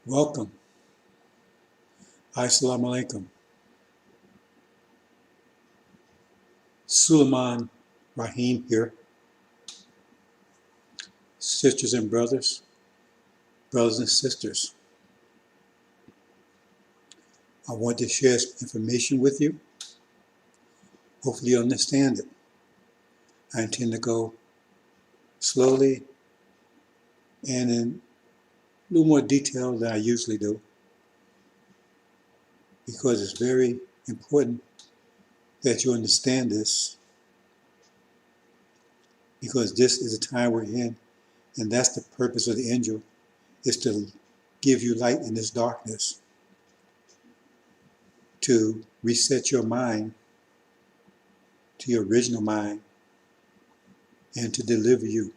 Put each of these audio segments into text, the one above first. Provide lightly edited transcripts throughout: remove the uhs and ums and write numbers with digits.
Welcome. Assalamu alaikum. Suleiman Raheem here. Sisters and brothers and sisters. I want to share some information with you. Hopefully you understand it. I intend to go slowly and in a little more detail than I usually do, because it's very important that you understand this, because this is the time we're in, and that's the purpose of the angel, is to give you light in this darkness, to reset your mind to your original mind, and to deliver you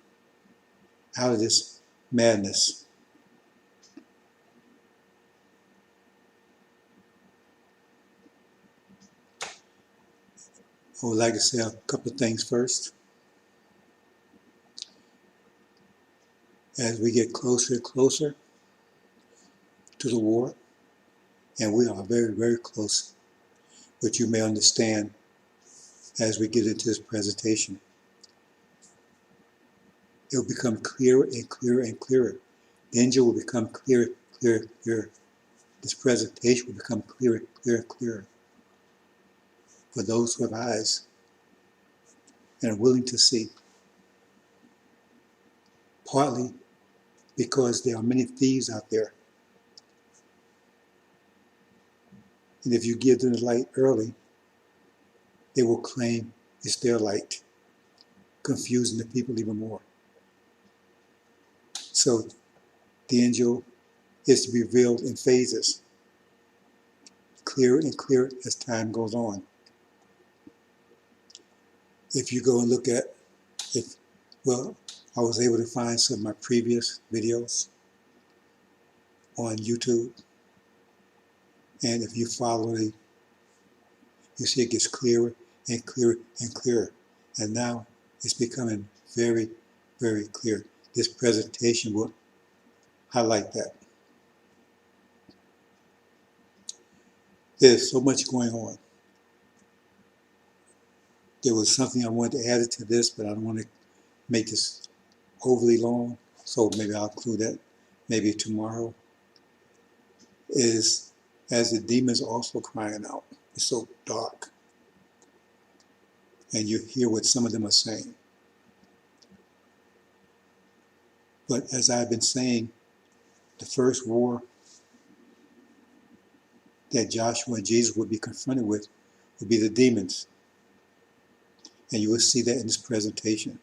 out of this madness. I would like to say a couple of things first. As we get closer and closer to the war, and we are very, very close, which you may understand as we get into this presentation, it will become clearer and clearer and clearer. The angel will become clearer, clearer, clearer. This presentation will become clearer, clearer, clearer for those who have eyes and are willing to see. Partly because there are many thieves out there. And if you give them the light early, they will claim it's their light, confusing the people even more. So the angel is to be revealed in phases, clearer and clearer as time goes on. If you go and look at, I was able to find some of my previous videos on YouTube. And if you follow you see it gets clearer and clearer and clearer. And now it's becoming very, very clear. This presentation will highlight that. There's so much going on. There was something I wanted to add to this, but I don't want to make this overly long, so maybe I'll include that maybe tomorrow, is as the demons also crying out. It's so dark. And you hear what some of them are saying. But as I've been saying, the first war that Joshua and Jesus would be confronted with would be the demons. And you will see that in this presentation.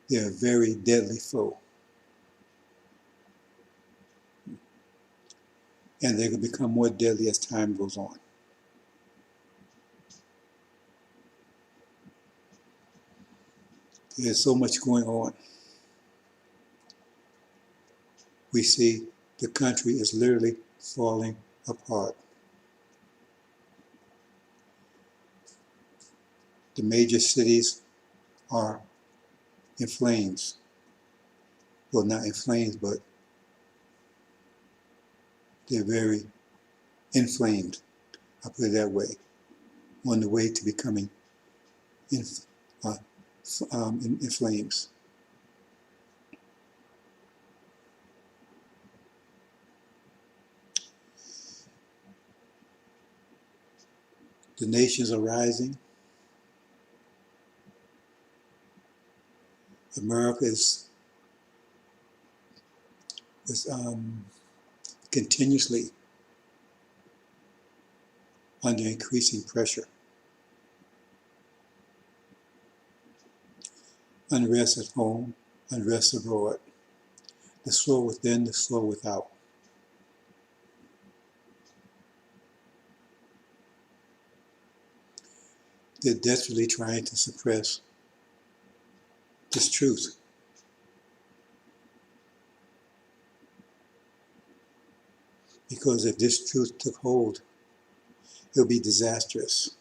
They're a very deadly foe. And they're going to become more deadly as time goes on. There's so much going on. We see the country is literally falling apart. The major cities are in flames. Well, not in flames, but they're very inflamed. I'll put it that way. On the way to becoming in flames. The nations are rising. America is continuously under increasing pressure. Unrest at home, unrest abroad. The sword within, the sword without. They're desperately trying to suppress this truth. Because if this truth took hold, it would be disastrous.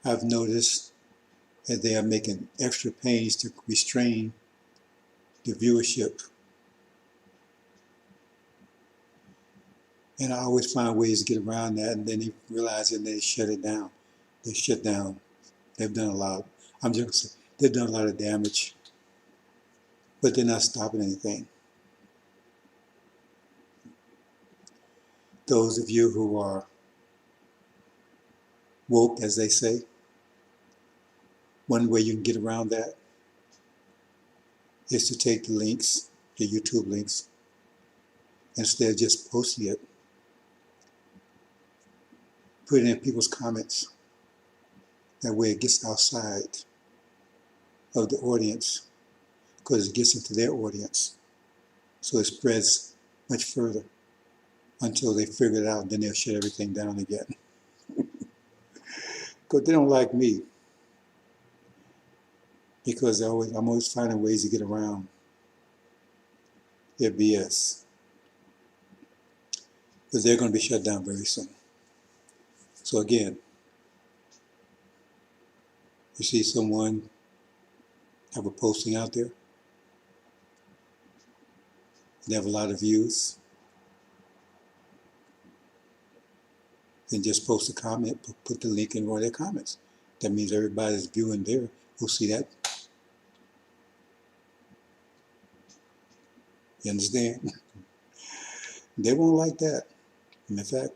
I've noticed as they are making extra pains to restrain the viewership. And I always find ways to get around that, and then they realize it and they shut it down. They shut down. They've done a lot. I'm just gonna say, they've done a lot of damage, but they're not stopping anything. Those of you who are woke, as they say, one way you can get around that is to take the links, the YouTube links, instead of just posting it, put it in people's comments. That way it gets outside of the audience, because it gets into their audience. So it spreads much further until they figure it out, then they'll shut everything down again. Because they don't like me. Because I'm always finding ways to get around their BS. Because they're going to be shut down very soon. So again, you see someone have a posting out there, they have a lot of views, then just post a comment, put the link in one of their comments. That means everybody's viewing there will see that. You understand? They won't like that. And in fact,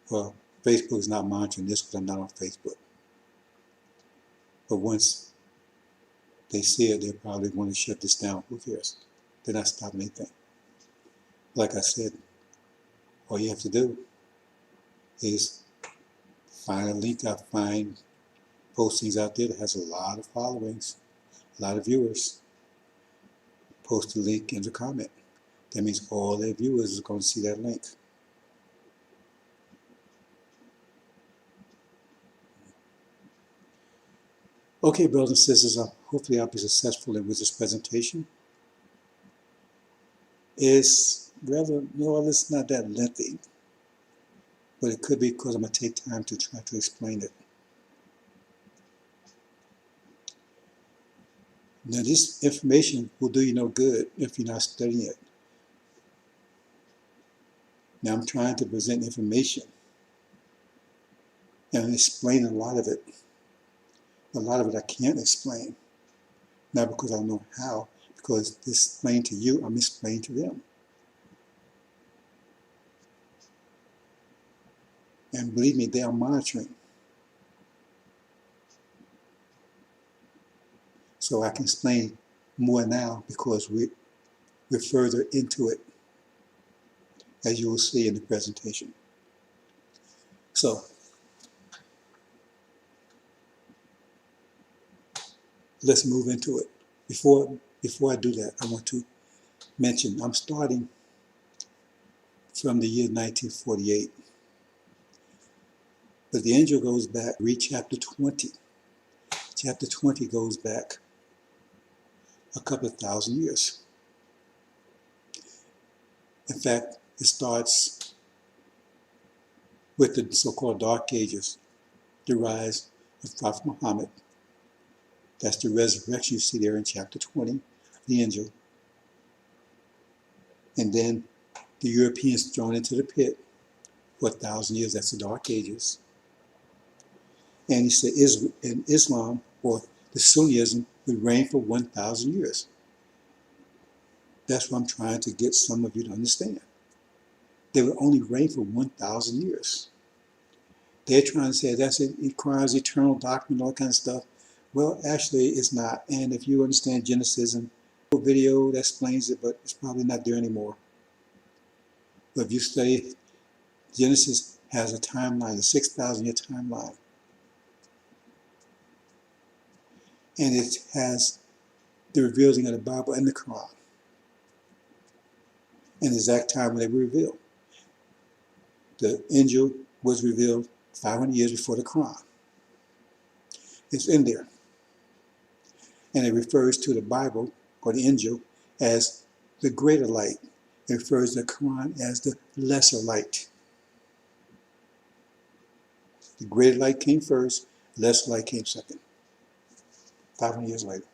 well, Facebook is not monitoring this because I'm not on Facebook. But once they see it, they'll probably want to shut this down. Who cares? They're not stopping anything. Like I said, all you have to do is find a link. I find postings out there that has a lot of followings, a lot of viewers. Post a link in the comment. That means all their viewers are going to see that link. Okay, brothers and sisters, hopefully I'll be successful with this presentation. It's rather, no, it's not that lengthy, but it could be because I'm going to take time to try to explain it. Now, this information will do you no good if you're not studying it. Now, I'm trying to present information and explain a lot of it. A lot of it I can't explain, not because I don't know how, because this explained to you, I'm explaining to them. And believe me, they are monitoring. So I can explain more now because we're further into it, as you will see in the presentation. So, let's move into it. Before I do that, I want to mention I'm starting from the year 1948. But the angel goes back, read chapter 20. Chapter 20 goes back a couple of thousand years. In fact, it starts with the so-called Dark Ages, the rise of Prophet Muhammad. That's the resurrection you see there in chapter 20, the angel. And then the Europeans thrown into the pit for 1,000 years. That's the Dark Ages. And he said in Islam, or the Sunnism, would reign for 1,000 years. That's what I'm trying to get some of you to understand. They would only reign for 1,000 years. They're trying to say that's it requires eternal doctrine, all that kind of stuff. Well, actually, it's not. And if you understand Genesis, and a video that explains it, but it's probably not there anymore. But if you study, Genesis has a timeline, a 6,000-year timeline. And it has the revealing of the Bible and the Quran. And the exact time when they were revealed. The angel was revealed 500 years before the Quran. It's in there. And it refers to the Bible, or the angel, as the greater light. It refers to the Quran as the lesser light. The greater light came first, Less light came second. 500 years later.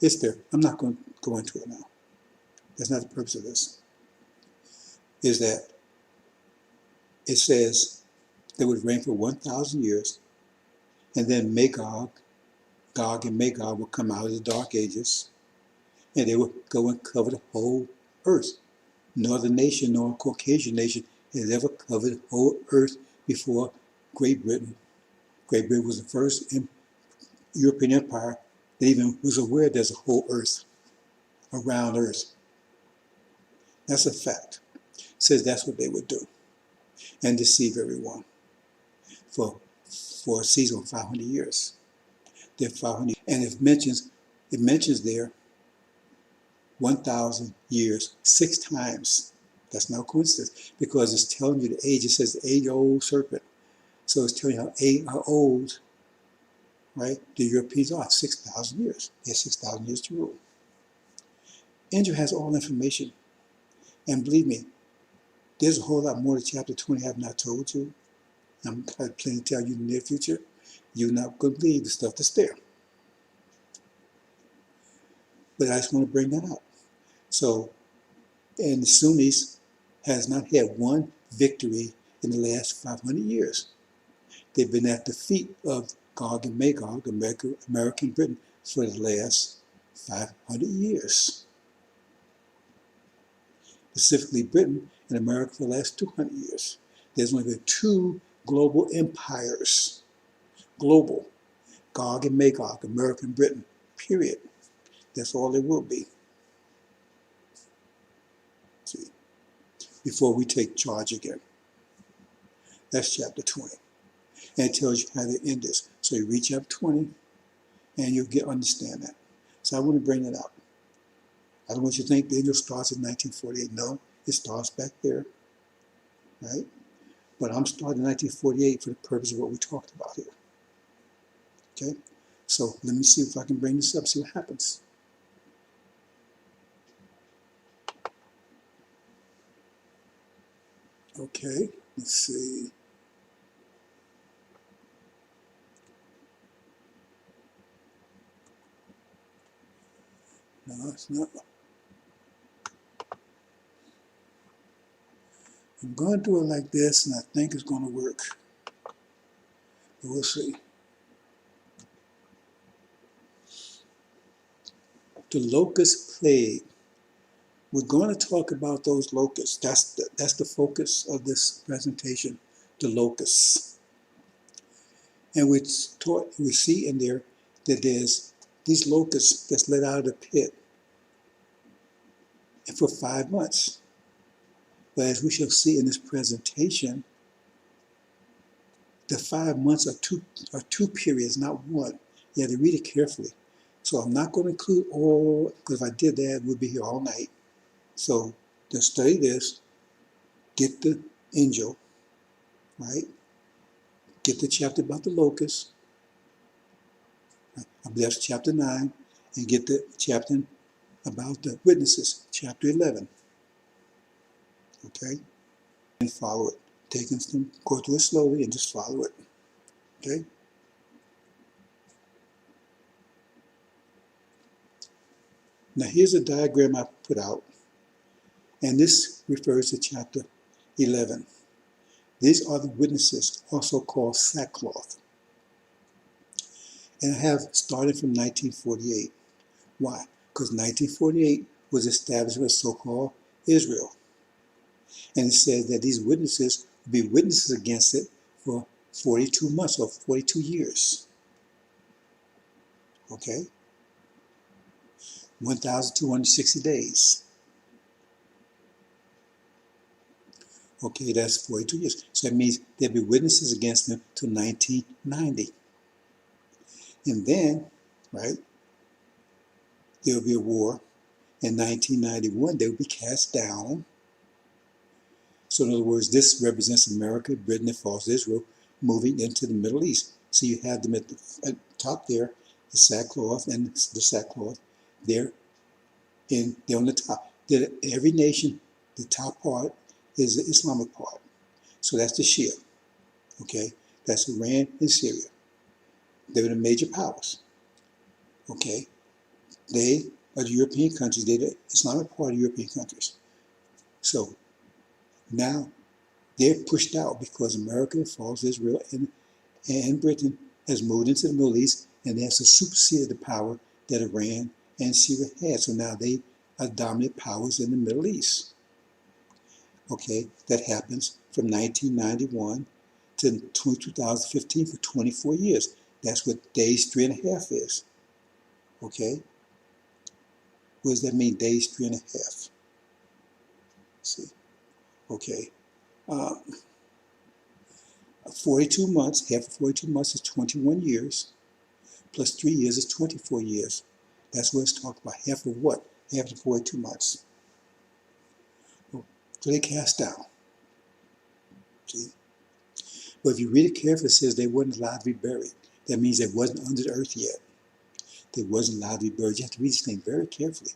It's there. I'm not going to go into it now. That's not the purpose of this. Is that it says they would reign for 1,000 years, and then Gog and Magog would come out of the Dark Ages, and they would go and cover the whole earth. No other nation, no Caucasian nation has ever covered the whole earth before Great Britain. Great Britain was the first European empire that even was aware there's a whole earth around earth. That's a fact. It says that's what they would do and deceive everyone for a season of 500 years. They're 500, and it mentions there 1,000 years 6 times. That's no coincidence because it's telling you the age. It says the age-old serpent. So it's telling you how old, right, the Europeans are. 6,000 years. They have 6,000 years to rule. Andrew has all information. And believe me, there's a whole lot more to chapter 20 I have not told you. I'm planning to tell you in the near future. You're not going to believe the stuff that's there. But I just want to bring that up. So, and the Sunnis has not had one victory in the last 500 years. They've been at the feet of Gog and Magog, American Britain, for the last 500 years. Specifically Britain and America for the last 200 years. There's only been 2 global empires. Global. Gog and Magog, American Britain, period. That's all there will be. See, before we take charge again. That's chapter 20. And it tells you how to end this. So you read chapter 20 and you'll understand that. So I want to bring it up. I don't want you to think the angel starts in 1948. No, it starts back there, right? But I'm starting in 1948 for the purpose of what we talked about here. Okay? So let me see if I can bring this up, see what happens. Okay, let's see. No, it's not. I'm going to do it like this, and I think it's going to work. But we'll see. The locust plague. We're going to talk about those locusts. That's the focus of this presentation, the locusts. And we see in there that there's these locusts that's let out of the pit for 5 months. But as we shall see in this presentation, the 5 months are two periods, not one. You have to read it carefully. So I'm not going to include all, because if I did that, we'd be here all night. So to study this, get the angel, right? Get the chapter about the locusts. I believe that's chapter 9. And get the chapter about the witnesses, chapter 11. Okay? And follow it. Go through it slowly and just follow it. Okay? Now here's a diagram I put out. And this refers to chapter 11. These are the witnesses, also called sackcloth. And I have started from 1948. Why? Because 1948 was established as so-called Israel. And it says that these witnesses will be witnesses against it for 42 months or 42 years. Okay? 1,260 days. Okay, that's 42 years. So that means there'll be witnesses against them till 1990. And then, right, there'll be a war. In 1991, they will be cast down. So in other words, this represents America, Britain, and false Israel moving into the Middle East. So you have them at the top there, the sackcloth and the sackcloth. They're on the top. Every nation, the top part is the Islamic part. So that's the Shia. Okay, that's Iran and Syria. They were the major powers. Okay, they are the European countries. They're the Islamic part of European countries. So now they're pushed out because America, France, Israel, and Britain has moved into the Middle East, and they have superseded the power that Iran and Syria had. So now they are dominant powers in the Middle East. Okay, that happens from 1991 to 2015 for 24 years. That's what days 3.5 is. Okay, what does that mean, days 3.5? Let's see, okay, uh, 42 months, half of 42 months is 21 years, plus 3 years is 24 years. That's what it's talking about. Half of what? Half of 42 months. So they cast down. See? But if you read it carefully, it says they weren't allowed to be buried. That means they wasn't under the earth yet. They wasn't allowed to be buried. You have to read this thing very carefully.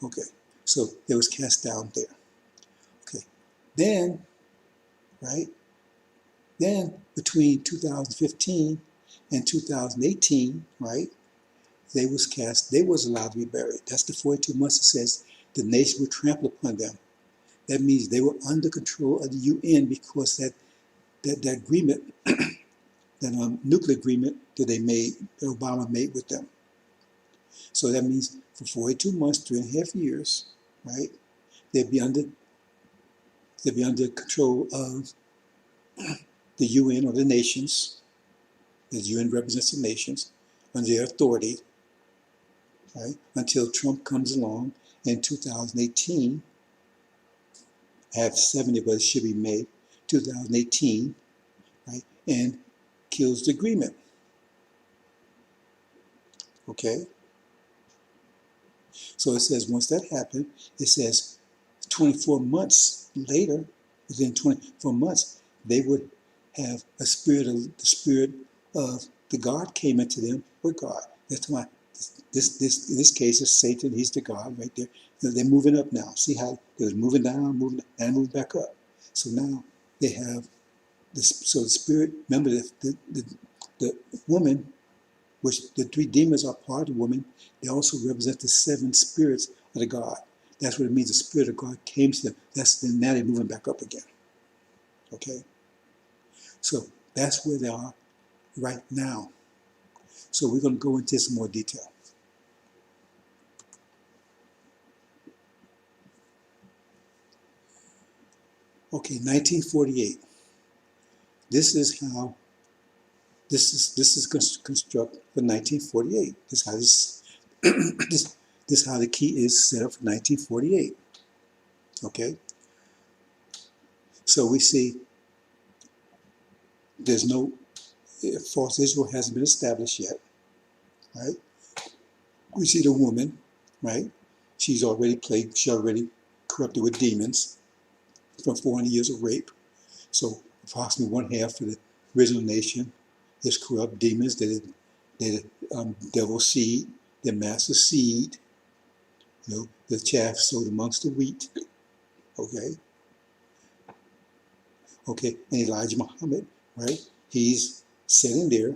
Okay, so they was cast down there. Okay, then, right? Then between 2015 and 2018, right? They was allowed to be buried. That's the 42 months. It says the nation would trample upon them. That means they were under control of the UN because that agreement, that nuclear agreement that they made, that Obama made with them. So that means for 42 months, 3.5 years, right? They'd be under control of the UN or the nations. The UN represents the nations under their authority, right? Until Trump comes along in 2018. I have 70, but it should be May 2018, right? And kills the agreement. Okay? So it says once that happened, it says 24 months later, within 24 months, they would have the spirit of the God came into them with God. That's why in this case is Satan, he's the God right there. They're moving up now. See how they was moving down, moving back up. So now they have this, so the spirit, remember the woman, which the 3 demons are part of the woman, they also represent the 7 spirits of the God. That's what it means. The spirit of God came to them. Now they're moving back up again. Okay? So that's where they are right now. So we're going to go into some more detail. Okay, 1948. This is constructed for 1948. This is how this is how the key is set up for 1948. Okay? So we see there's no false Israel hasn't been established yet, right? We see the woman, right? She's already plagued, she's already corrupted with demons from 400 years of rape. So approximately 1/2 of the original nation is corrupt demons. They're devil's seed, they're master seed. You know, the chaff sowed amongst the wheat. Okay. Okay, and Elijah Muhammad, right? He's sitting there,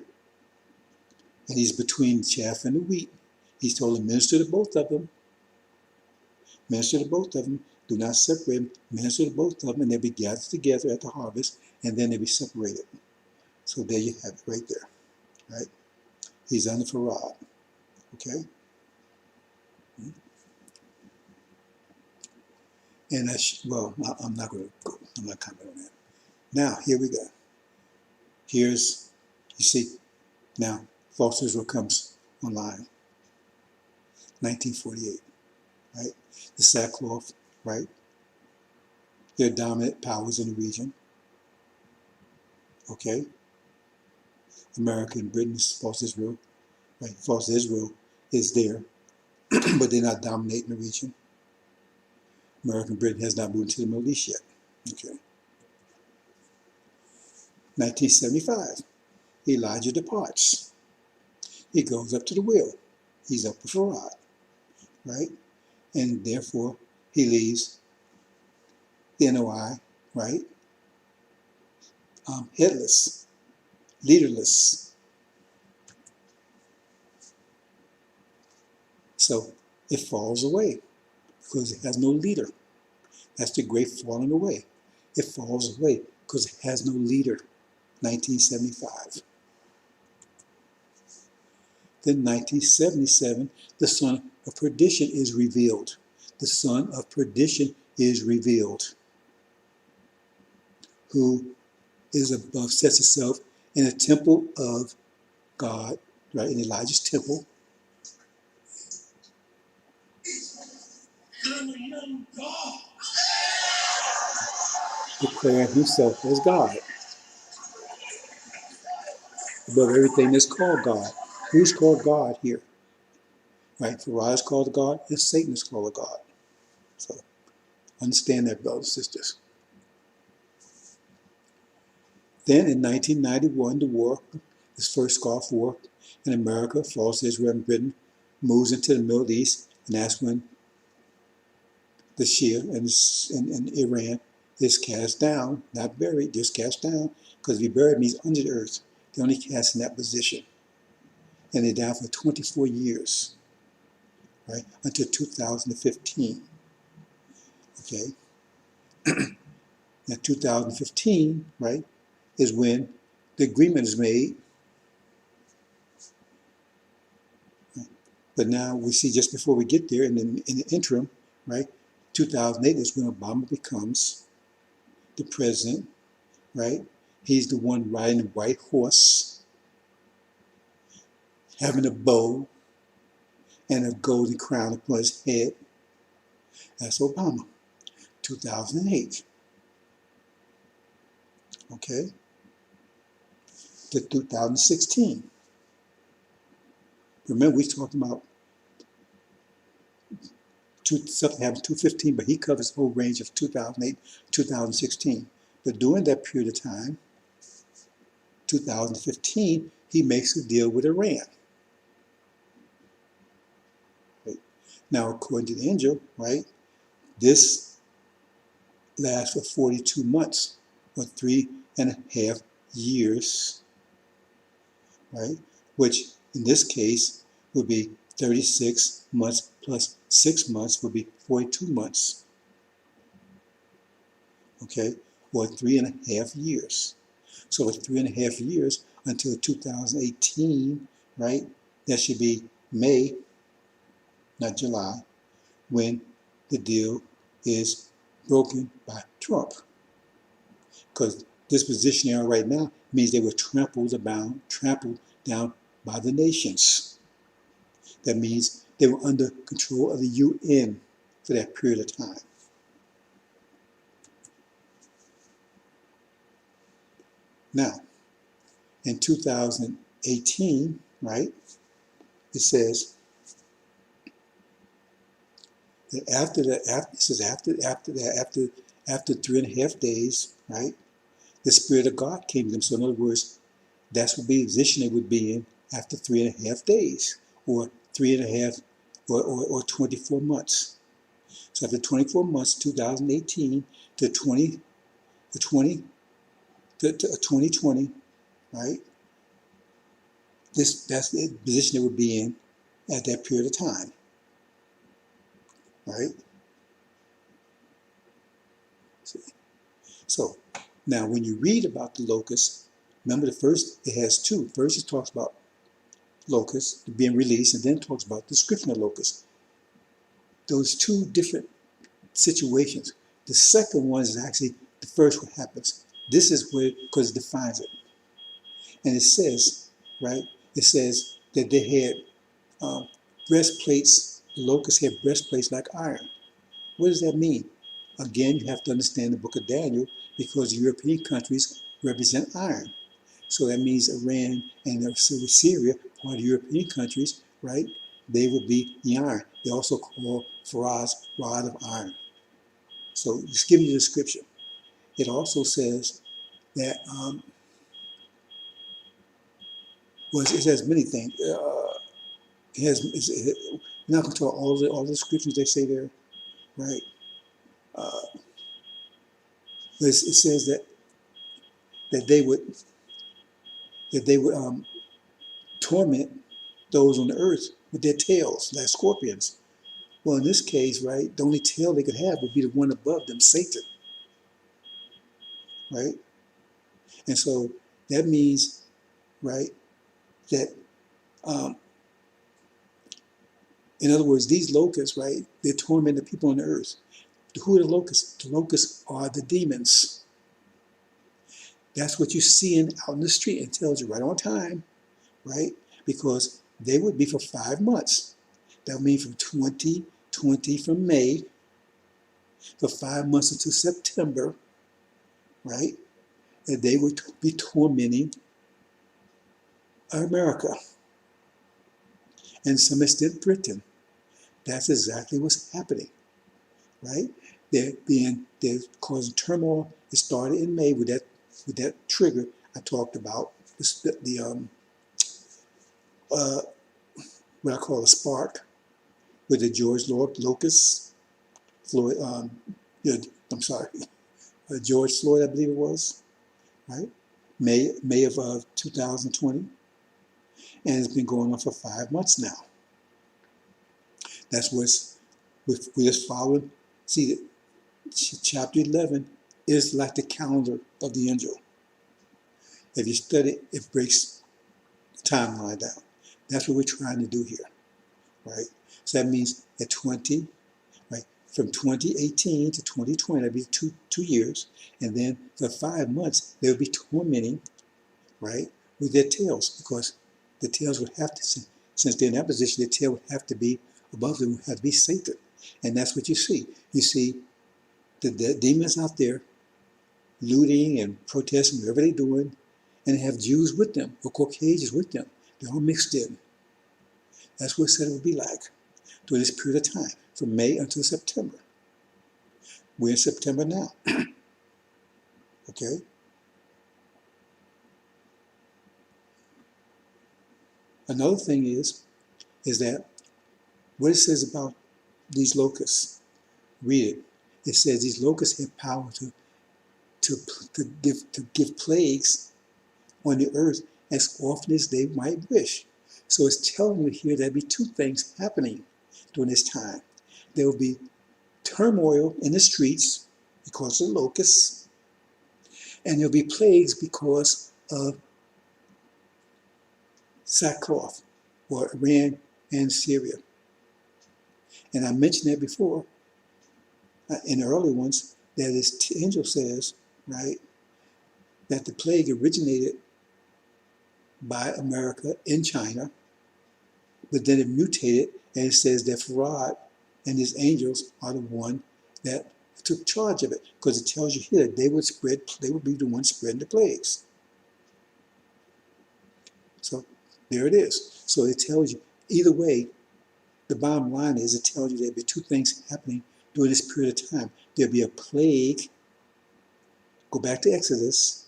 and he's between the chaff and the wheat. He's told to minister to both of them. Minister to both of them. Do not separate them. Minister to both of them, and they'll be gathered together at the harvest, and then they'll be separated. So there you have it right there, right? He's under Farad, okay? And I'm not going to go. I'm not commenting on that. Now, here we go. Here's, you see, now, false Israel comes online, 1948, right? The sackcloth, right? They're dominant powers in the region, okay? America and Britain is false Israel, right? False Israel is there, but they're not dominating the region. America and Britain has not moved to the Middle East yet, okay? 1975, Elijah departs. He goes up to the wheel. He's up with Farad, right? And therefore, he leaves the NOI, right? Headless, leaderless, So it falls away because it has no leader. That's the great falling away. It falls away because it has no leader. 1975. Then 1977, the son of perdition is revealed. The son of perdition is revealed, who is above, sets itself in a temple of God, right, in Elijah's temple, declaring himself as God, above everything that's called God. Who's called God here? Right? Farah is called a God, and Satan is called a God. So understand that, brothers and sisters. Then in 1991, the war, this first Gulf War in America, falls to Israel and Britain, moves into the Middle East, and that's when the Shia and Iran is cast down, not buried, just cast down, because to be buried means under the earth. They only cast in that position. And they're down for 24 years, right, until 2015. Okay? Now 2015, right, is when the agreement is made. But now we see just before we get there, in the interim, right, 2008 is when Obama becomes the president, right? He's the one riding a white horse, having a bow and a golden crown upon his head. That's Obama, 2008. Okay? To 2016. Remember, we talked about something happened in 2015, but he covers the whole range of 2008, 2016. But during that period of time, 2015, he makes a deal with Iran. Right? Now, according to the angel, right, this lasts for 42 months, or 3.5 years, right? Which in this case would be 36 months plus 6 months would be 42 months, okay? Or 3.5 years. So it's 3.5 years until 2018, right? That should be May, not July, when the deal is broken by Trump. Because this position they are right now means they were trampled down by the nations. That means they were under control of the UN for that period of time. Now, in 2018, right, it says that after 3.5 days, right, the Spirit of God came to them. So in other words, that's what the position they would be in after 3.5 days, or 3.5, or 24 months. So after 24 months, 2018 to 2020, right? That's the position they would be in at that period of time, right? So now when you read about the locust, remember the first, it has two. First it talks about locusts being released, and then it talks about the description of locusts. Those two different situations. The second one is actually the first one happens. This is where, because it defines it. And it says, right, it says that they had breastplates, the locusts had breastplates like iron. What does that mean? Again, you have to understand the book of Daniel, because European countries represent iron. So that means Iran and Syria, part of European countries, right? They would be the iron. They also call Faraz rod of iron. So just give me the description. It also says that, well, it says many things. We're not going to talk all the descriptions they say there, right? But it says that they would torment those on the earth with their tails, like scorpions. Well, in this case, right, the only tail they could have would be the one above them, Satan, right? And so that means, right, that, um, in other words, these locusts, right, they torment the people on the earth. Who are the locusts? The locusts are the demons. That's what you're seeing out in the street, and tells you right on time, right? Because they would be for 5 months. That would mean from 2020, from May, for 5 months until September, right? And they would be tormenting America, and to some extent Britain. That's exactly what's happening, right? They're causing turmoil. It started in May with that trigger I talked about, uh, what I call a spark, with the George Locust, Floyd, I'm sorry, George Floyd, I believe it was, right? May of 2020, and it's been going on for 5 months now. That's what's we're just following. See, chapter 11 is like the calendar of the angel. If you study, it breaks the timeline down. That's what we're trying to do here, right? So that means at 20, right, from 2018 to 2020, that'd be two years, and then for 5 months they'll be tormenting, right, with their tails, because the tails would have to, since they're in that position, the tail would have to be above them, would have to be Satan, and that's what you see. You see the demons out there looting and protesting, whatever they're doing, and they have Jews with them, or Caucasians with them. They're all mixed in. That's what it said it would be like during this period of time, from May until September. We're in September now, okay? Another thing is that what it says about these locusts, read it. It says these locusts have power to give plagues on the earth as often as they might wish. So it's telling you here there'll be two things happening during this time. There will be turmoil in the streets because of the locusts, and there'll be plagues because of sackcloth, or Iran and Syria. And I mentioned that before in the early ones, that this angel says, right, that the plague originated by America in China, but then it mutated, and it says that Farad and his angels are the one that took charge of it, because it tells you here that they would be the ones spreading the plagues. So there it is. So it tells you, either way, the bottom line is it tells you there'll be two things happening during this period of time. There'll be a plague, go back to Exodus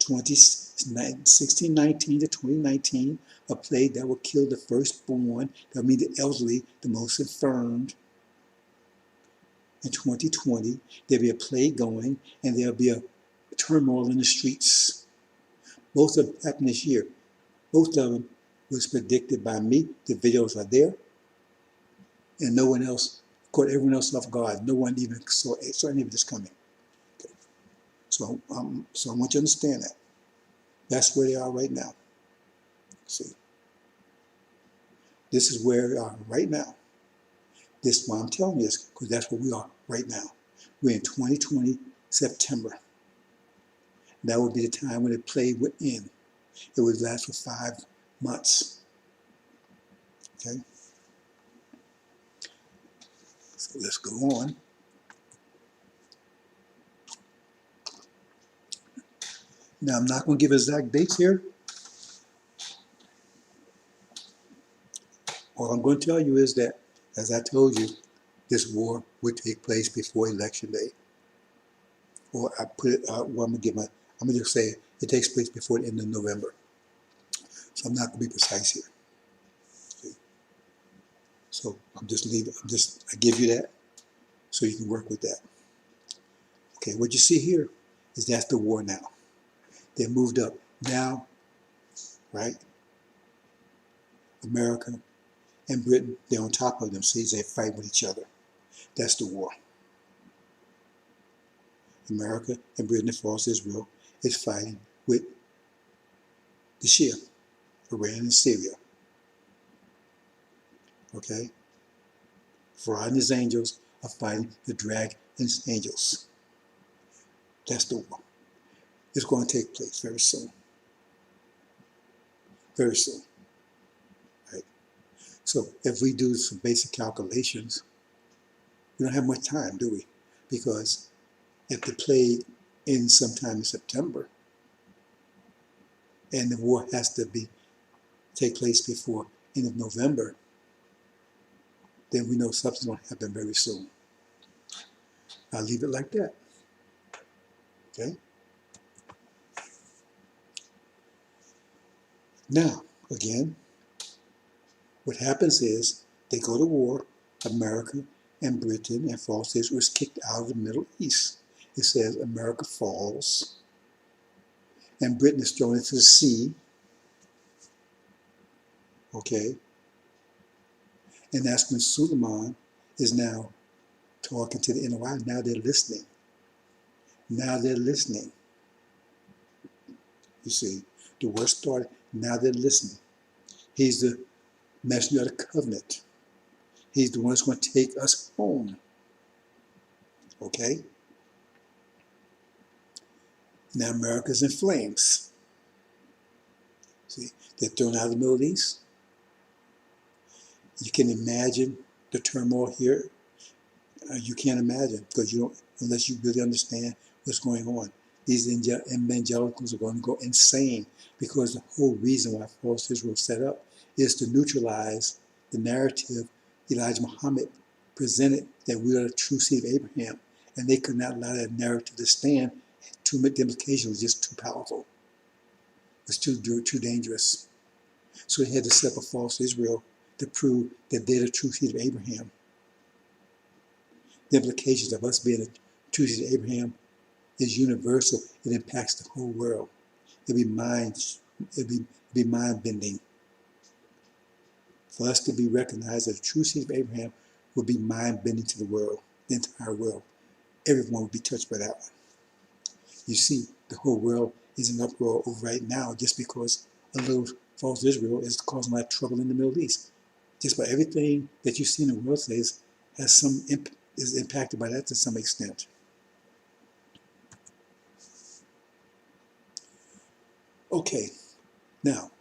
1619 to 2019, a plague that will kill the firstborn, that will mean the elderly, the most infirmed. In 2020, there'll be a plague going, and there'll be a turmoil in the streets. Both of them happened this year. Both of them was predicted by me. The videos are there. And no one else, caught everyone else off guard. No one even saw any of this coming. Okay. So I want you to understand that. That's where they are right now. See, this is where we are right now. This is why I'm telling you this, because that's where we are right now. We're in 2020, September. That would be the time when the plague would end. It would last for 5 months. Okay? So let's go on. Now, I'm not going to give exact dates here. All I'm going to tell you is that, as I told you, this war would take place before Election Day. Or I put it, well, I'm going to just say it takes place before the end of November. So I'm not going to be precise here. Okay. So I give you that so you can work with that. Okay, what you see here is that's the war now. They moved up. Now, right, America and Britain, they're on top of them. See, they fight with each other. That's the war. America and Britain and false Israel is fighting with the Shia, Iran and Syria. Okay? Farad and his angels are fighting the dragon and his angels. That's the war. It's going to take place very soon. Very soon. Right? So if we do some basic calculations, we don't have much time, do we? Because if the plague ends sometime in September, and the war has to take place before end of November, then we know something's going to happen very soon. I'll leave it like that. Okay? Now, again, what happens is they go to war, America and Britain and false Israel is kicked out of the Middle East. It says America falls and Britain is thrown into the sea. Okay? And that's when Suleiman is now talking to the NOI. Now they're listening. Now they're listening. You see, the war started. Now they're listening. He's the messenger of the covenant. He's the one that's going to take us home. Okay? Now America's in flames. See, they're thrown out of the Middle East. You can imagine the turmoil here. You can't imagine because you don't, unless you really understand what's going on. These evangelicals are going to go insane because the whole reason why false Israel was set up is to neutralize the narrative Elijah Muhammad presented that we are the true seed of Abraham, and they could not allow that narrative to stand. Too much implication was just too powerful. It was too dangerous. So they had to set up a false Israel to prove that they're the true seed of Abraham. The implications of us being a true seed of Abraham is universal. It impacts the whole world. It'd be mind-bending. For us to be recognized as a true seed of Abraham would be mind-bending to the world, the entire world. Everyone would be touched by that one. You see, the whole world is in uproar right now just because a little false Israel is causing a lot of trouble in the Middle East. Just about everything that you see in the world today is impacted by that to some extent. Okay, now,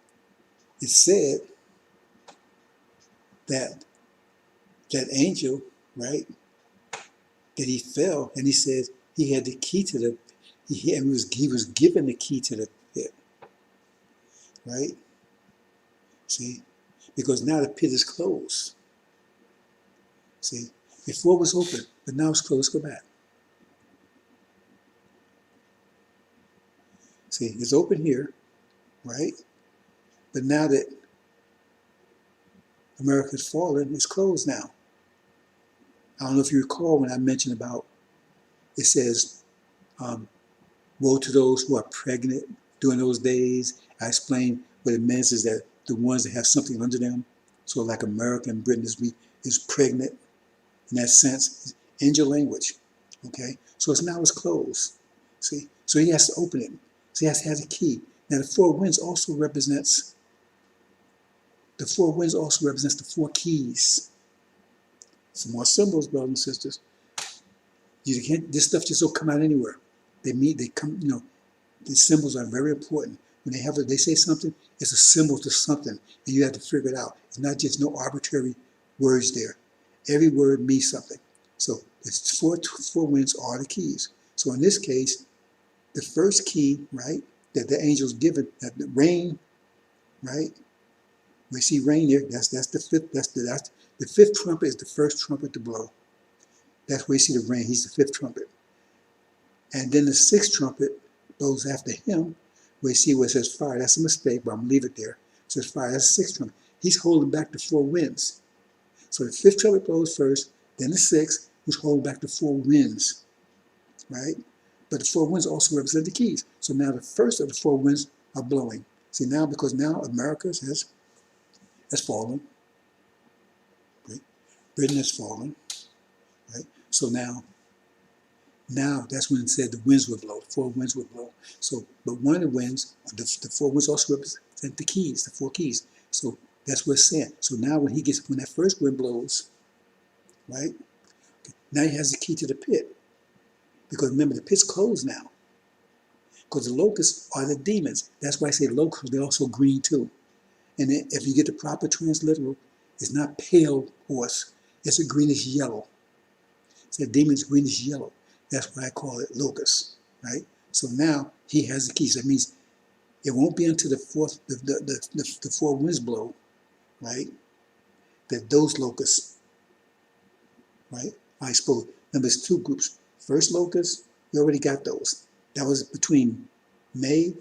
it said that that angel, right, that he fell, and he said he had the key to the, he was given the key to the pit, right? See, because now the pit is closed. See, before it was open, but now it's closed. Let's go back. See, it's open here, right? But now that America's fallen, it's closed now. I don't know if you recall when I mentioned about, it says, woe to those who are pregnant during those days. I explained what it means is that the ones that have something under them, so like America and Britain is pregnant in that sense, angel language, okay? So now it's closed, see? So he has to open it. So he has to have the key. Now the four winds also represents the four keys. Some more symbols, brothers and sisters. You can't, this stuff just don't come out anywhere. They come, you know, these symbols are very important. When they say something, it's a symbol to something, and you have to figure it out. It's not just no arbitrary words there. Every word means something. So it's four winds are the keys. So in this case, the first key, right, that the angel's given, that the rain, right? We see rain there. That's the fifth. That's the fifth trumpet is the first trumpet to blow. That's where you see the rain. He's the fifth trumpet. And then the sixth trumpet blows after him. Where you see where it says fire. That's a mistake, but I'm gonna leave it there. It says fire. That's the sixth trumpet. He's holding back the four winds. So the fifth trumpet blows first, then the sixth, who's holding back the four winds, right? But the four winds also represent the keys. So now the first of the four winds are blowing. See now, because now America has fallen, Britain has fallen, right? So now that's when it said the winds would blow, the four winds would blow. So, but one of the winds, the four winds also represent the keys, the four keys. So that's what it's saying. So now when that first wind blows, right? Now he has the key to the pit. Because remember, the pit's closed now. Because the locusts are the demons. That's why I say locusts, they're also green too. And if you get the proper transliteral, it's not pale horse, it's a greenish yellow. It's a demon's greenish yellow. That's why I call it locust, right? So now he has the keys. That means it won't be until the four winds blow, right? That those locusts, right? I suppose. Now there's two groups. First locusts, we already got those. That was between May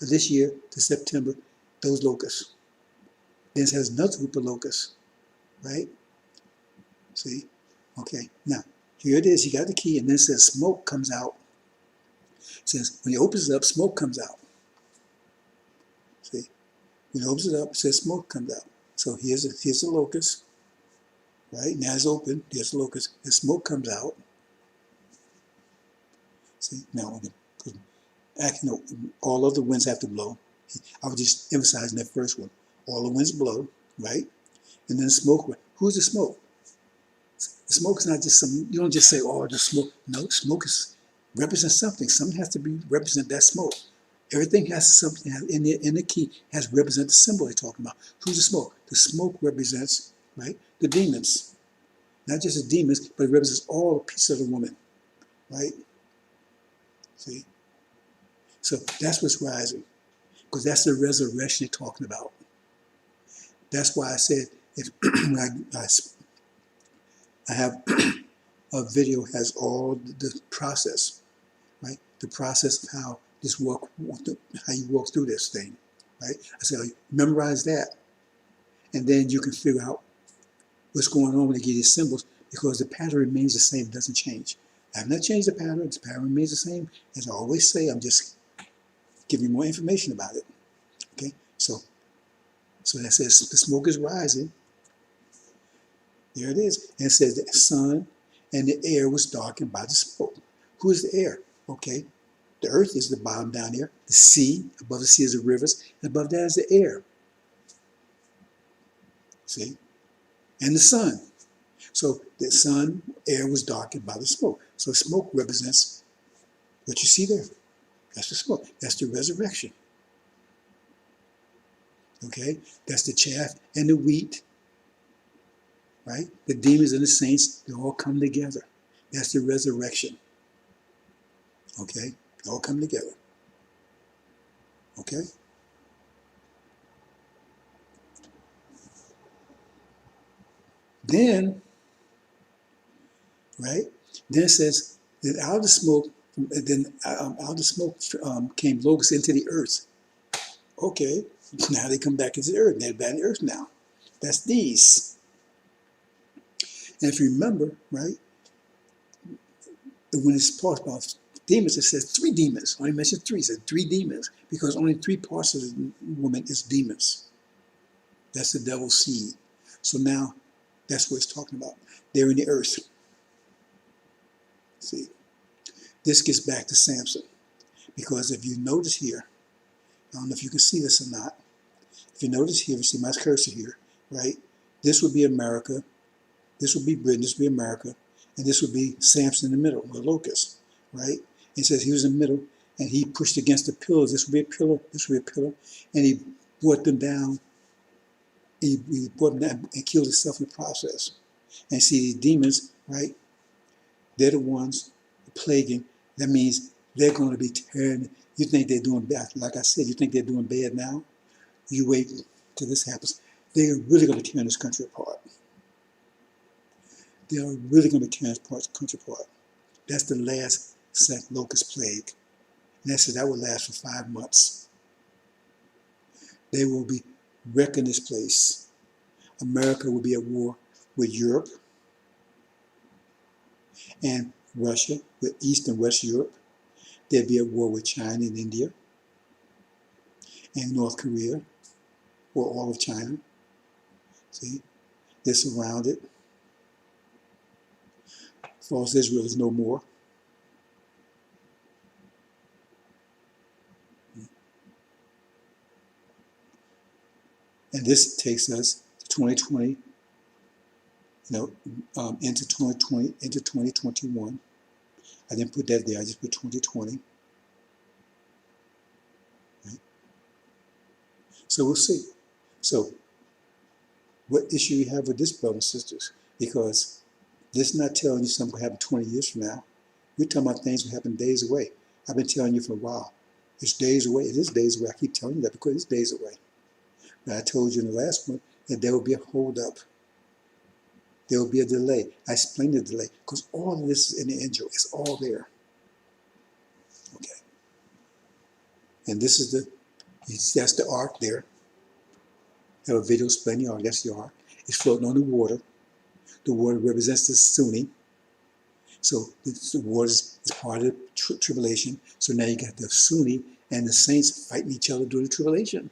of this year to September, those locusts. Then it has another group of locusts, right? See? Okay. Now, here it is. You got the key, and then it says smoke comes out. It says when he opens it up, smoke comes out. See? When he opens it up, it says smoke comes out. So here's the locust, right? Now it's open. Here's the locust. The smoke comes out. See? Now, actually, no, all of the winds have to blow. I was just emphasizing that first one. All the winds blow, right? And then smoke. Who's the smoke? The smoke is not just some, you don't just say, oh, the smoke. No, smoke represents something. Something has to represent that smoke. Everything has something in the key has represent the symbol they're talking about. Who's the smoke? The smoke represents, right, the demons. Not just the demons, but it represents all the pieces of the woman, right? See? So that's what's rising, because that's the resurrection they're talking about. That's why I said, if I have a video has all the process, right? The process of how you walk through this thing, right? I said, memorize that, and then you can figure out what's going on when they give you symbols, because the pattern remains the same, it doesn't change. I have not changed the pattern remains the same. As I always say, I'm just giving you more information about it, okay? So that says the smoke is rising. There it is. And it says the sun and the air was darkened by the smoke. Who is the air? Okay, the earth is the bottom down there. The sea, above the sea is the rivers, and above that is the air. See? And the sun. So the sun, air was darkened by the smoke. So smoke represents what you see there. That's the smoke. That's the resurrection. Okay? That's the chaff and the wheat. Right? The demons and the saints, they all come together. That's the resurrection. Okay? They all come together. Okay? Then, right? Then it says that out of the smoke, came locusts into the earth. Okay, now they come back into the earth. They're back in the earth now. That's these. And if you remember, right, when it's talks about demons, it says three demons. Only mentioned three. It says three demons, because only three parts of the woman is demons. That's the devil's seed. So now, that's what it's talking about. They're in the earth. See, this gets back to Samson, because if you notice here, I don't know if you can see this or not. If you notice here, you see my cursor here, right? This would be America, this would be Britain, this would be America, and this would be Samson in the middle, the locust, right? It says he was in the middle, and he pushed against the pillars. This would be a pillar, this would be a pillar, and he brought them down. He brought them down and killed himself in the process. And see, these demons, right? They're the ones plaguing. That means they're going to be tearing. You think they're doing bad? Like I said, you think they're doing bad now? You wait till this happens. They're really going to tear this country apart. They are really going to tear this country apart. That's the last locust plague. And that will last for 5 months. They will be wrecking this place. America will be at war with Europe and Russia, with East and West Europe. There'll be at war with China and India and North Korea, or all of China. See, they're surrounded. False Israel is no more. And this takes us to 2020, into 2020, into 2021. I didn't put that there, I just put 2020. Right? So we'll see. So what issue you have with this, brothers and sisters? Because this is not telling you something will happen 20 years from now. We're talking about things will happen days away. I've been telling you for a while. It's days away. It is days away. I keep telling you that because it's days away. But I told you in the last one that there will be a holdup. There will be a delay. I explained the delay because all of this is in the angel. It's all there. Okay. And this is that's the ark there. I have a video explaining the ark. That's the ark. It's floating on the water. The water represents the Sunni. So the water is part of the tribulation. So now you got the Sunni and the saints fighting each other during the tribulation.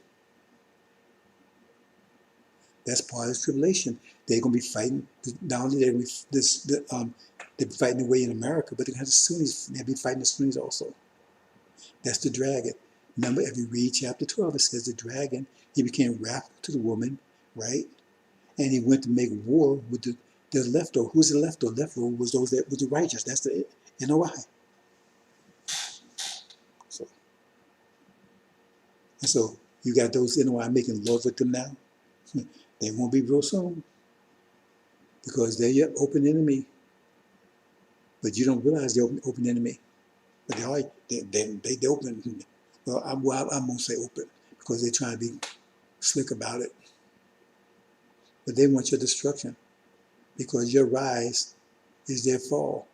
That's part of the tribulation. They're going to be fighting. Not only they're going to be fighting the way in America, but they're going to have the Sunnis. They'll be fighting the Sunnis also. That's the dragon. Remember, if you read chapter 12, it says the dragon, he became wrath to the woman, right? And he went to make war with the leftover. Who's the leftover? Leftover was those that was the righteous. That's the NOI. So, and so you got those NOI making love with them now. They won't be real soon because they're your open enemy. But you don't realize they're open enemy. But they are. They open. Well, I'm gonna say open because they're trying to be slick about it. But they want your destruction because your rise is their fall.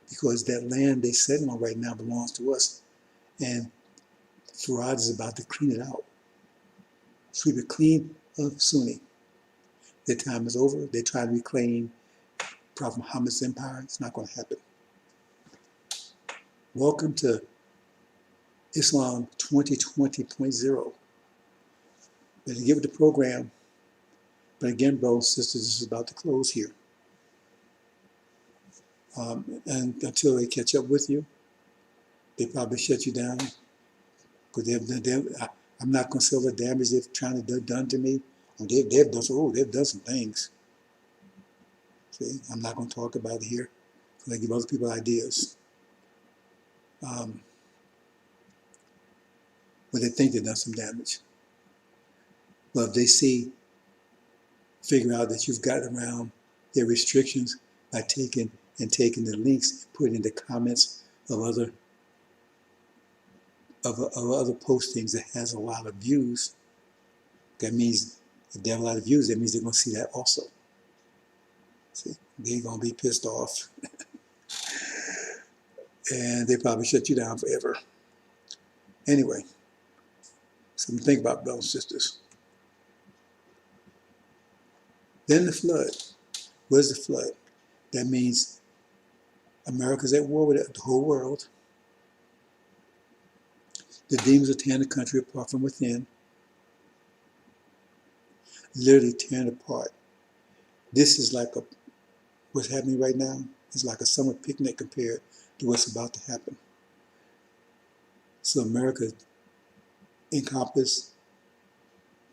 Because that land they're sitting on right now belongs to us, and Farad is about to clean it out. Sweep it clean of Sunni. Their time is over. They try to reclaim Prophet Muhammad's empire. It's not going to happen. Welcome to Islam 2020.0. Better give it the program. But again, brothers and sisters, this is about to close here. And until they catch up with you, they probably shut you down. Because I'm not going to say all the damage they've trying to done to me. They've done some things. See, I'm not going to talk about it here because I give other people ideas. But they think they've done some damage. But if they figure out that you've gotten around their restrictions by taking the links and putting in the comments of other postings that has a lot of views, that means if they have a lot of views, that means they're going to see that also. See, they're going to be pissed off. And they probably shut you down forever. Anyway, something to think about, brothers and sisters. Then the flood. Where's the flood? That means America's at war with the whole world. The demons are tearing the country apart from within. Literally tearing apart. This is like what's happening right now is like a summer picnic compared to what's about to happen. So America encompassed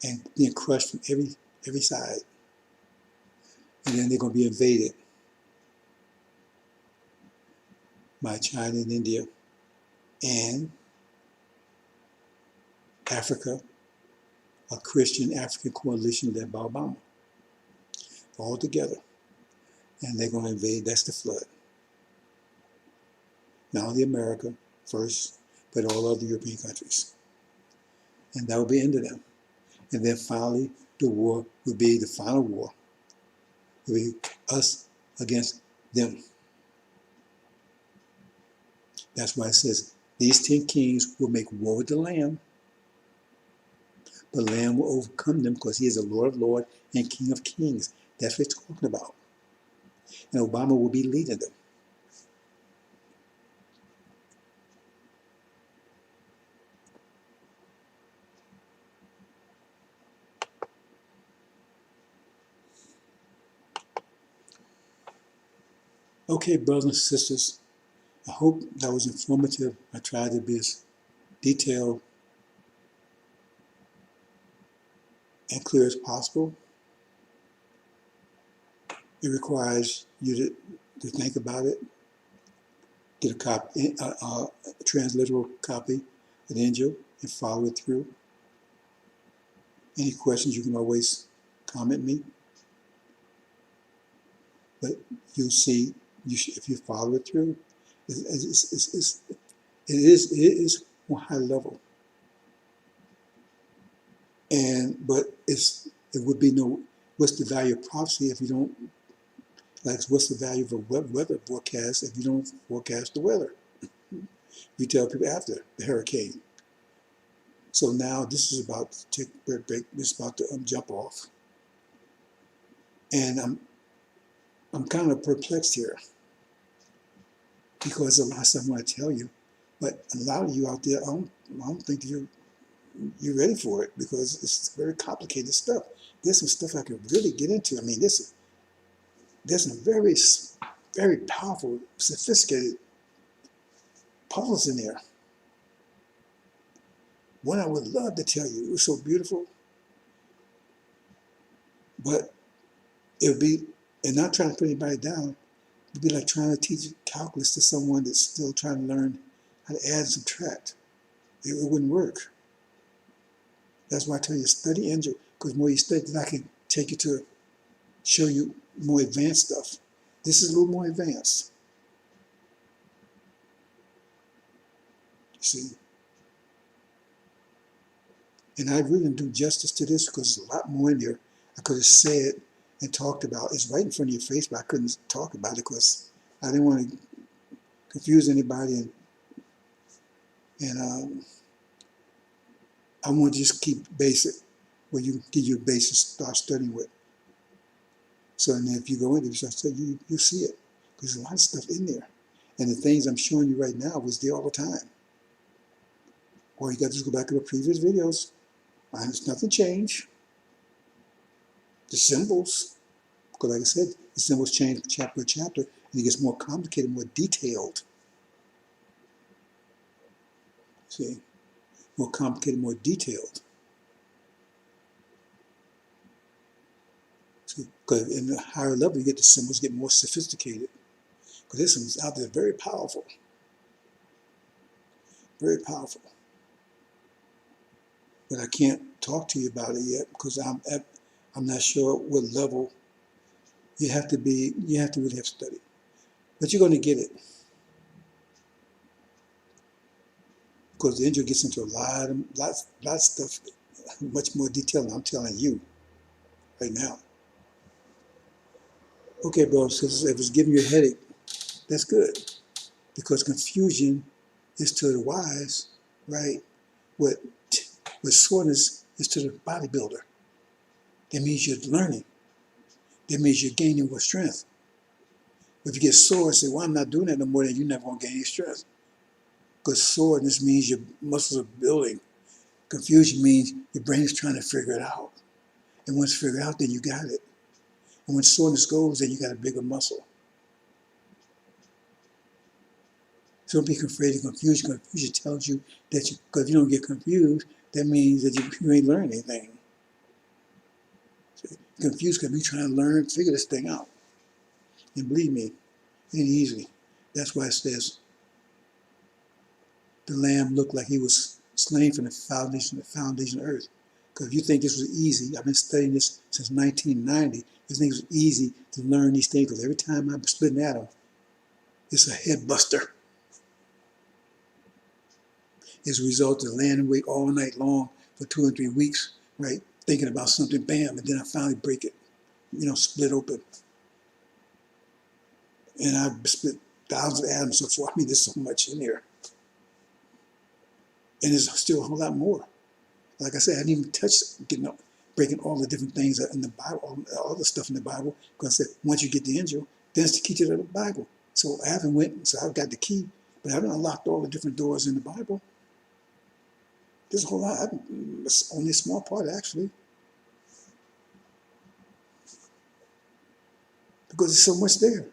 and being crushed from every side. And then they're going to be invaded by China and India and Africa, a Christian African coalition led by Obama, all together. And they're going to invade. That's the flood. Not only America first, but all other European countries. And that will be the end of them. And then finally, the war will be the final war. It will be us against them. That's why it says, these 10 kings will make war with the Lamb. The Lamb will overcome them because he is the Lord of Lords and King of Kings. That's what it's talking about. And Obama will be leading them. Okay, brothers and sisters, I hope that was informative. I tried to be as detailed and clear as possible. It requires you to think about it, get a copy, a transliteral copy of the Injil, and follow it through. Any questions, you can always comment me. But you'll see, if you follow it through, it is on high level. But it would be no, what's the value of prophecy if you don't, like, what's the value of a weather forecast if you don't forecast the weather? You tell people after the hurricane. So now this is about to take a break. This is about to jump off. And I'm kind of perplexed here because a lot of stuff I want to tell you, but a lot of you out there, I don't think you're ready for it because it's very complicated stuff. There's some stuff I could really get into. I mean, there's some very, very powerful, sophisticated puzzles in there. One I would love to tell you. It was so beautiful, but it would be, and not trying to put anybody down, it would be like trying to teach calculus to someone that's still trying to learn how to add and subtract. It wouldn't work. That's why I tell you, study Angel, because the more you study, then I can take you to show you more advanced stuff. This is a little more advanced. You see? And I really didn't do justice to this because there's a lot more in there I could have said and talked about. It's right in front of your face, but I couldn't talk about it because I didn't want to confuse anybody, and I want to just keep basic, where you give you a basis to start studying with. So then if you go into it, you'll see it. Because there's a lot of stuff in there. And the things I'm showing you right now was there all the time. Or you got to just go back to the previous videos. There's nothing changed. The symbols, because like I said, the symbols change chapter to chapter, and it gets more complicated, more detailed. See? More complicated, more detailed. Because in the higher level, you get the symbols get more sophisticated. Because there's some out there very powerful. Very powerful. But I can't talk to you about it yet because I'm not sure what level you have to really have studied. But you're going to get it. Because the Angel gets into a lot of stuff, much more detail than I'm telling you right now. Okay, brothers and sisters, if it's giving you a headache, that's good. Because confusion is to the wise, right? What soreness is to the bodybuilder. That means you're learning. That means you're gaining more strength. If you get sore and say, well, I'm not doing that no more, then you're never going to gain any strength. Because soreness means your muscles are building. Confusion means your brain is trying to figure it out. And once you figure it out, then you got it. And when soreness goes, then you got a bigger muscle. So don't be afraid of confusion. Confusion tells you that because if you don't get confused, that means that you ain't learned anything. So confused because we trying to learn, figure this thing out. And believe me, it ain't easy. That's why it says the Lamb looked like he was slain from the foundation of the earth. Because if you think this was easy, I've been studying this since 1990. You think it was easy to learn these things because every time I'm splitting at them, it's a head buster. As a result of laying awake all night long for 2 or 3 weeks, right? Thinking about something, bam, and then I finally break it, split open. And I split thousands of atoms, so forth. I mean, there's so much in there. And there's still a whole lot more. Like I said, I didn't even touch breaking all the different things in the Bible, all the stuff in the Bible, because I said, once you get the angel, then it's the key to the Bible. So I haven't I've got the key, but I haven't unlocked all the different doors in the Bible. There's a whole lot. It's only a small part, actually. Because there's so much there.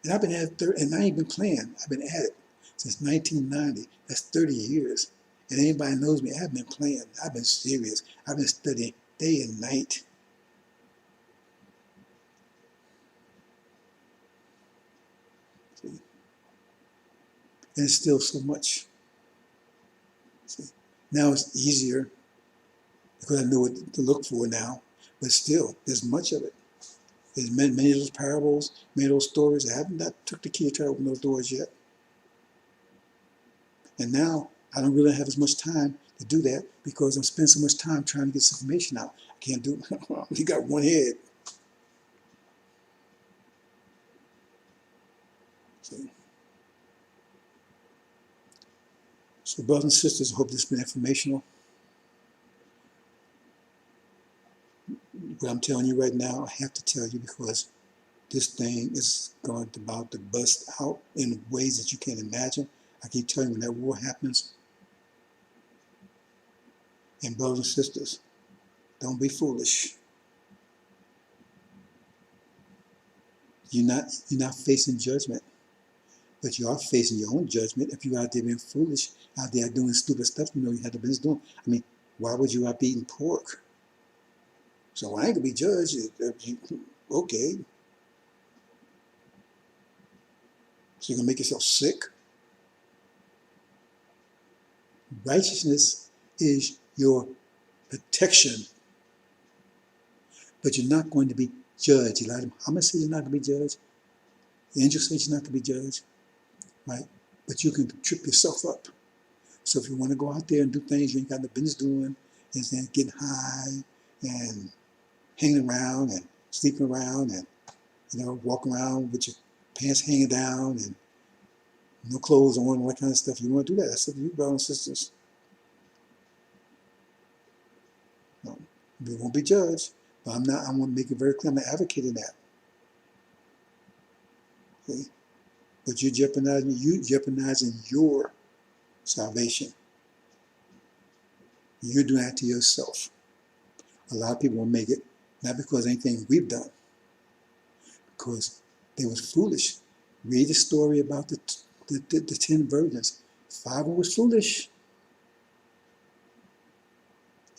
And I've been at it, and I ain't been playing. I've been at it since 1990. That's 30 years. And anybody knows me, I've been playing. I've been serious. I've been studying day and night. See? And it's still so much. See? Now it's easier because I know what to look for now. But still, there's much of it. There's many of those parables, many of those stories. I haven't took the key to try to open those doors yet. And now I don't really have as much time to do that because I'm spending so much time trying to get this information out. I can't do it. You got one head. So brothers and sisters, I hope this has been informational. What I'm telling you right now, I have to tell you because this thing is going to about to bust out in ways that you can't imagine. I keep telling you, when that war happens, and brothers and sisters, don't be foolish. You're not facing judgment, but you are facing your own judgment if you're out there being foolish, out there doing stupid stuff you know you had the business doing. I mean, why would you out eating pork? So I ain't gonna be judged. Okay. So you're gonna make yourself sick? Righteousness is your protection, but you're not going to be judged. Elijah Muhammad says you're not going to be judged. The angel says you're not going to be judged, right? But you can trip yourself up. So if you want to go out there and do things you ain't got no business doing, and then getting high and hanging around and sleeping around and walking around with your pants hanging down and no clothes on, all that kind of stuff, you want to do that. That's up to you, brothers and sisters. No, we won't be judged. But I want to make it very clear, I'm not advocating that. Okay? But you're jeopardizing your salvation. You're doing that to yourself. A lot of people won't make it, not because of anything we've done, because they was foolish. Read the story about the 10 virgins. 5 of them was foolish.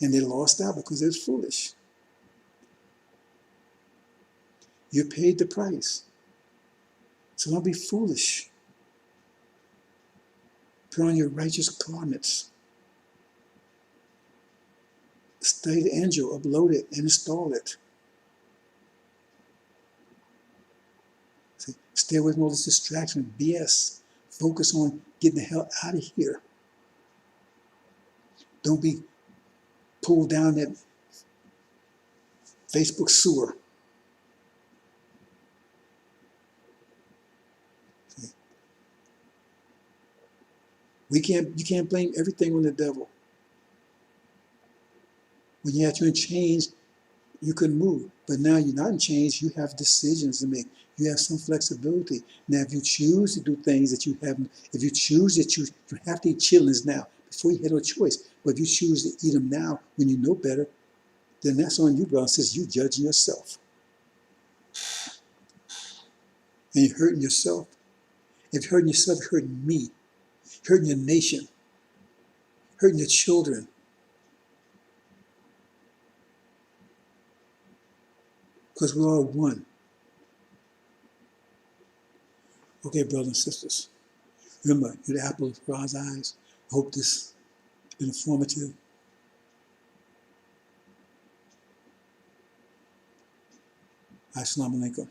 And they lost out because they was foolish. You paid the price. So don't be foolish. Put on your righteous garments. Study the angel, upload it, and install it. See, stay away from all this distraction, BS. Focus on getting the hell out of here. Don't be pulled down that Facebook sewer. See? You can't blame everything on the devil. When you had you in chains, you couldn't move. But now you're not in chains, you have decisions to make. You have some flexibility. Now if you choose to do things that you haven't, if you choose that you have to eat chitlins now, before you had no choice. But if you choose to eat them now when you know better, then that's on you, brother. Says you judging yourself. And you're hurting yourself. If you're hurting yourself, you're hurting me. You're hurting your nation. Hurting your children. Because we're all one. Okay, brothers and sisters. Remember, you're the apple of God's eyes. I hope this has been informative. Assalamu alaikum.